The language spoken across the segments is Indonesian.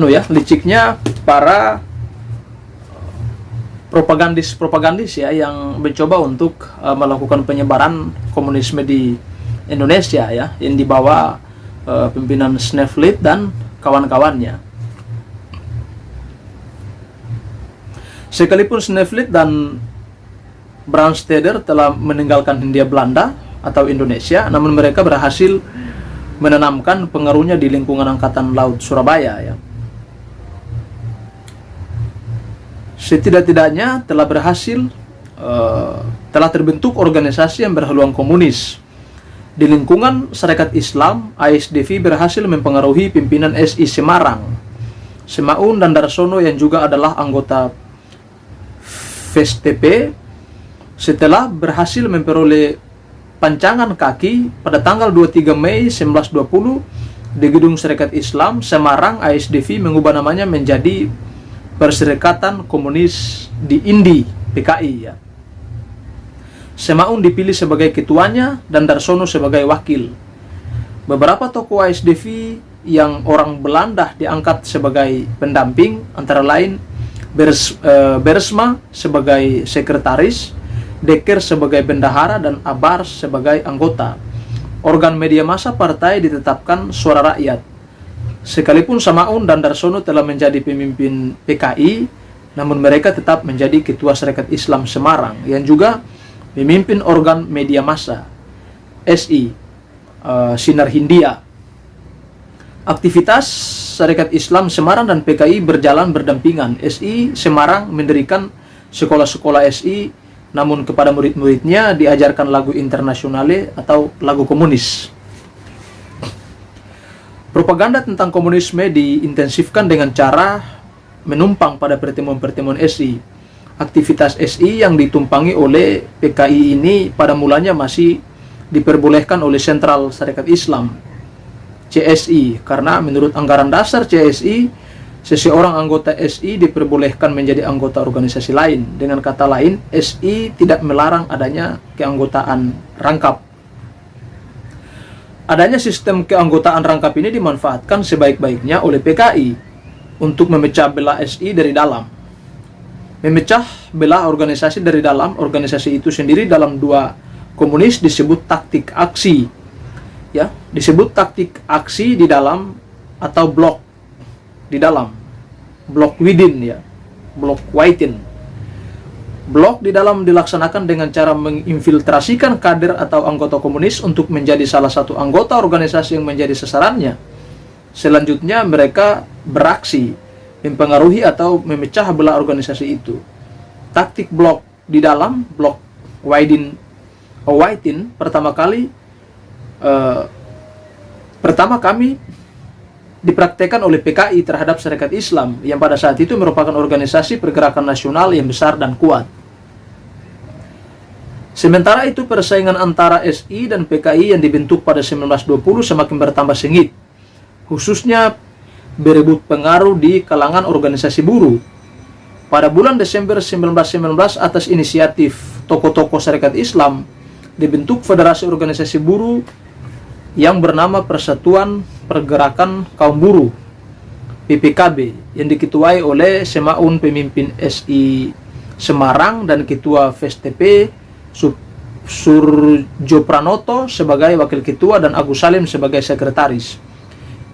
liciknya para propagandis ya yang mencoba untuk melakukan penyebaran komunisme di Indonesia ya, yang dibawa pimpinan Sneflit dan kawan-kawannya. Sekalipun Sneflit dan Brandsteder telah meninggalkan Hindia Belanda atau Indonesia, namun mereka berhasil menanamkan pengaruhnya di lingkungan Angkatan Laut Surabaya ya. Setidak-tidaknya telah terbentuk organisasi yang berhaluan komunis. Di lingkungan Sarekat Islam, ASDV berhasil mempengaruhi pimpinan SI Semarang, Semaun dan Darsono yang juga adalah anggota FSTP, setelah berhasil memperoleh pancangan kaki pada tanggal 23 Mei 1920 di Gedung Sarekat Islam Semarang. ASDV mengubah namanya menjadi Perserikatan Komunis di Indi, PKI ya. Semaun dipilih sebagai ketuanya dan Darsono sebagai wakil. Beberapa tokoh ASDV yang orang Belanda diangkat sebagai pendamping, antara lain Bersma sebagai sekretaris, Dekker sebagai bendahara, dan Abar sebagai anggota. Organ media massa partai ditetapkan Suara Rakyat. Sekalipun Semaun dan Darsono telah menjadi pemimpin PKI, namun mereka tetap menjadi Ketua Sarekat Islam Semarang yang juga memimpin organ media massa SI Sinar Hindia. Aktivitas Sarekat Islam Semarang dan PKI berjalan berdampingan. SI Semarang mendirikan sekolah-sekolah SI, namun kepada murid-muridnya diajarkan lagu internasionale atau lagu komunis. Propaganda tentang komunisme diintensifkan dengan cara menumpang pada pertemuan-pertemuan SI. Aktivitas SI yang ditumpangi oleh PKI ini pada mulanya masih diperbolehkan oleh Sentral Sarekat Islam, CSI, karena menurut anggaran dasar CSI, seseorang anggota SI diperbolehkan menjadi anggota organisasi lain. Dengan kata lain, SI tidak melarang adanya keanggotaan rangkap. Adanya sistem keanggotaan rangkap ini dimanfaatkan sebaik-baiknya oleh PKI untuk memecah belah SI dari dalam. Memecah belah organisasi dari dalam organisasi itu sendiri dalam dua komunis disebut taktik aksi. Ya, disebut taktik aksi di dalam atau blok di dalam. Blok within ya. Blok within. Blok di dalam dilaksanakan dengan cara menginfiltrasikan kader atau anggota komunis untuk menjadi salah satu anggota organisasi yang menjadi sasarannya. Selanjutnya mereka beraksi, mempengaruhi atau memecah belah organisasi itu. Taktik blok di dalam, blok within pertama kami dipraktekkan oleh PKI terhadap Sarekat Islam yang pada saat itu merupakan organisasi pergerakan nasional yang besar dan kuat. Sementara itu persaingan antara SI dan PKI yang dibentuk pada 1920 semakin bertambah sengit, khususnya berebut pengaruh di kalangan organisasi buruh. Pada bulan Desember 1919 atas inisiatif tokoh-tokoh Sarekat Islam dibentuk Federasi Organisasi Buruh yang bernama Persatuan Pergerakan Kaum Buruh PPKB yang diketuai oleh Semaun pemimpin SI Semarang dan Ketua FSTP Surjo Pranoto sebagai wakil ketua dan Agus Salim sebagai sekretaris.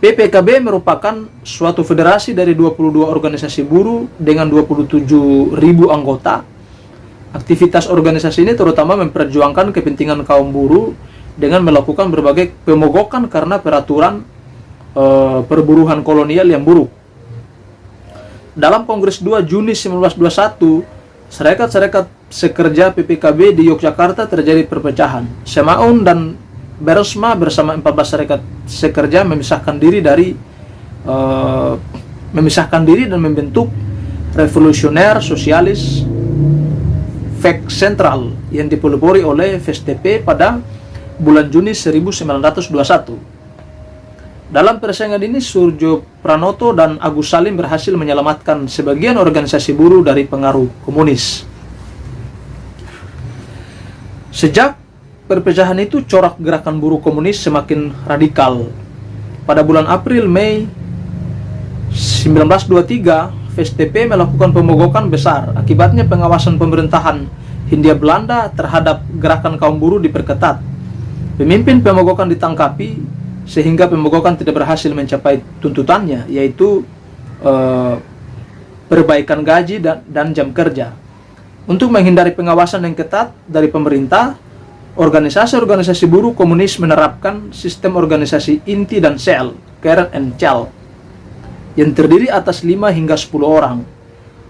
PPKB merupakan suatu federasi dari 22 organisasi buruh dengan 27.000 anggota. Aktivitas organisasi ini terutama memperjuangkan kepentingan kaum buruh dengan melakukan berbagai pemogokan karena peraturan perburuhan kolonial yang buruk. Dalam Kongres 2 Juni 1921, Sarekat-sarekat sekerja PPKB di Yogyakarta terjadi perpecahan. Semaun dan Bersma bersama 14 sarekat sekerja memisahkan diri dan membentuk Revolusioner Sosialis FEK Sentral yang dipelopori oleh FSTP pada bulan Juni 1921. Dalam persaingan ini, Surjo Pranoto dan Agus Salim berhasil menyelamatkan sebagian organisasi buruh dari pengaruh komunis. Sejak perpecahan itu, corak gerakan buruh komunis semakin radikal. Pada bulan April-Mei 1923, VSTP melakukan pemogokan besar. Akibatnya pengawasan pemerintahan Hindia Belanda terhadap gerakan kaum buruh diperketat. Pemimpin pemogokan ditangkapi sehingga pemogokan tidak berhasil mencapai tuntutannya, yaitu perbaikan gaji dan jam kerja. Untuk menghindari pengawasan yang ketat dari pemerintah, organisasi-organisasi buruh komunis menerapkan sistem organisasi inti dan sel, kern and cell, yang terdiri atas 5 hingga 10 orang.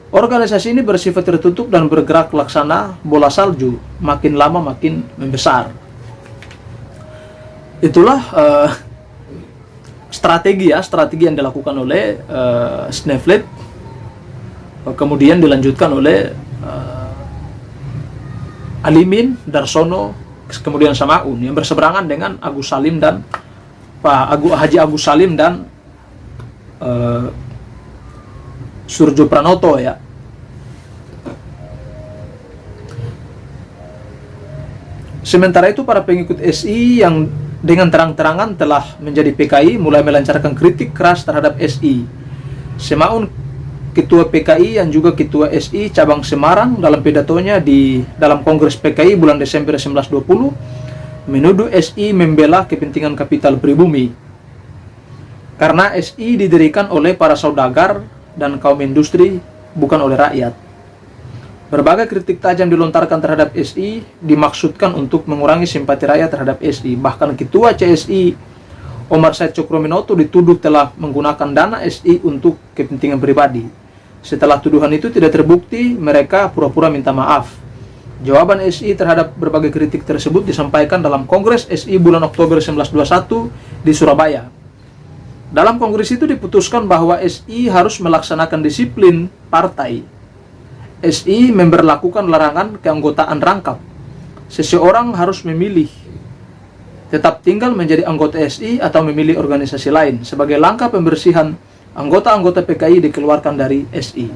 Organisasi ini bersifat tertutup dan bergerak laksana bola salju, makin lama makin membesar. Itulah strategi yang dilakukan oleh Sneflet, kemudian dilanjutkan oleh Alimin, Darsono, kemudian Samaun, yang berseberangan dengan Agus Salim dan Haji Agus Salim dan Surjo Pranoto ya. Sementara itu para pengikut SI yang dengan terang-terangan telah menjadi PKI mulai melancarkan kritik keras terhadap SI. Semaun, ketua PKI yang juga ketua SI cabang Semarang, dalam pidatonya dalam Kongres PKI bulan Desember 1920 menuduh SI membela kepentingan kapital pribumi. Karena SI didirikan oleh para saudagar dan kaum industri, bukan oleh rakyat. Berbagai kritik tajam dilontarkan terhadap SI dimaksudkan untuk mengurangi simpati rakyat terhadap SI. Bahkan ketua CSI Omar Said Cokroaminoto dituduh telah menggunakan dana SI untuk kepentingan pribadi. Setelah tuduhan itu tidak terbukti, mereka pura-pura minta maaf. Jawaban SI terhadap berbagai kritik tersebut disampaikan dalam Kongres SI bulan Oktober 1921 di Surabaya. Dalam kongres itu diputuskan bahwa SI harus melaksanakan disiplin partai. SI memberlakukan larangan keanggotaan rangkap. Seseorang harus memilih tetap tinggal menjadi anggota SI atau memilih organisasi lain. Sebagai langkah pembersihan, anggota-anggota PKI dikeluarkan dari SI.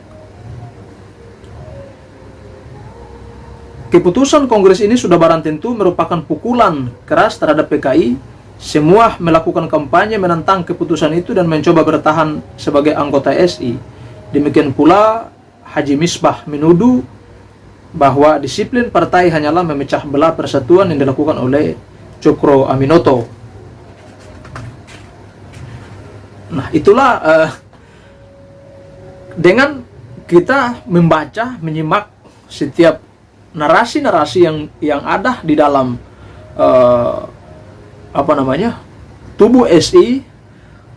Keputusan kongres ini sudah barang tentu merupakan pukulan keras terhadap PKI. Semua melakukan kampanye menentang keputusan itu dan mencoba bertahan sebagai anggota SI. Demikian pula Haji Misbah menuduh bahwa disiplin partai hanyalah memecah belah persatuan yang dilakukan oleh Cokroaminoto. Nah, itulah dengan kita membaca, menyimak setiap narasi-narasi yang ada di dalam tubuh SI,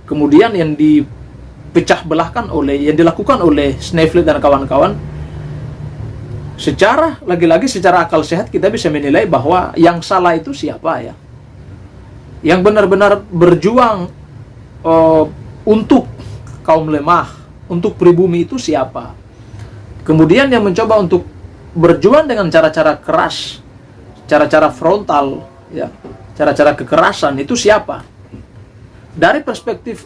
kemudian yang dipecah belahkan yang dilakukan oleh Sneflet dan kawan-kawan, secara akal sehat kita bisa menilai bahwa yang salah itu siapa ya? Yang benar-benar berjuang untuk kaum lemah, untuk pribumi itu siapa? Kemudian yang mencoba untuk berjuang dengan cara-cara keras, cara-cara frontal, ya, cara-cara kekerasan itu siapa? Dari perspektif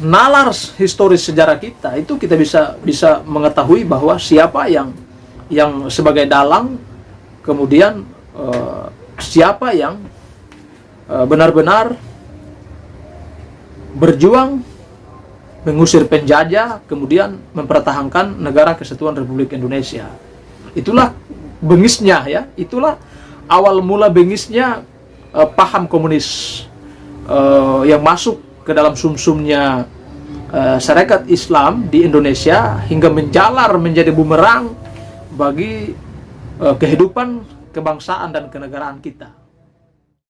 nalar historis sejarah kita, itu kita bisa mengetahui bahwa siapa yang sebagai dalang, kemudian siapa yang benar-benar berjuang mengusir penjajah, kemudian mempertahankan negara kesatuan Republik Indonesia. Itulah bengisnya ya, itulah awal mula bengisnya paham komunis yang masuk ke dalam sumsumnya syarikat Islam di Indonesia hingga menjalar menjadi bumerang bagi kehidupan kebangsaan dan kenegaraan kita.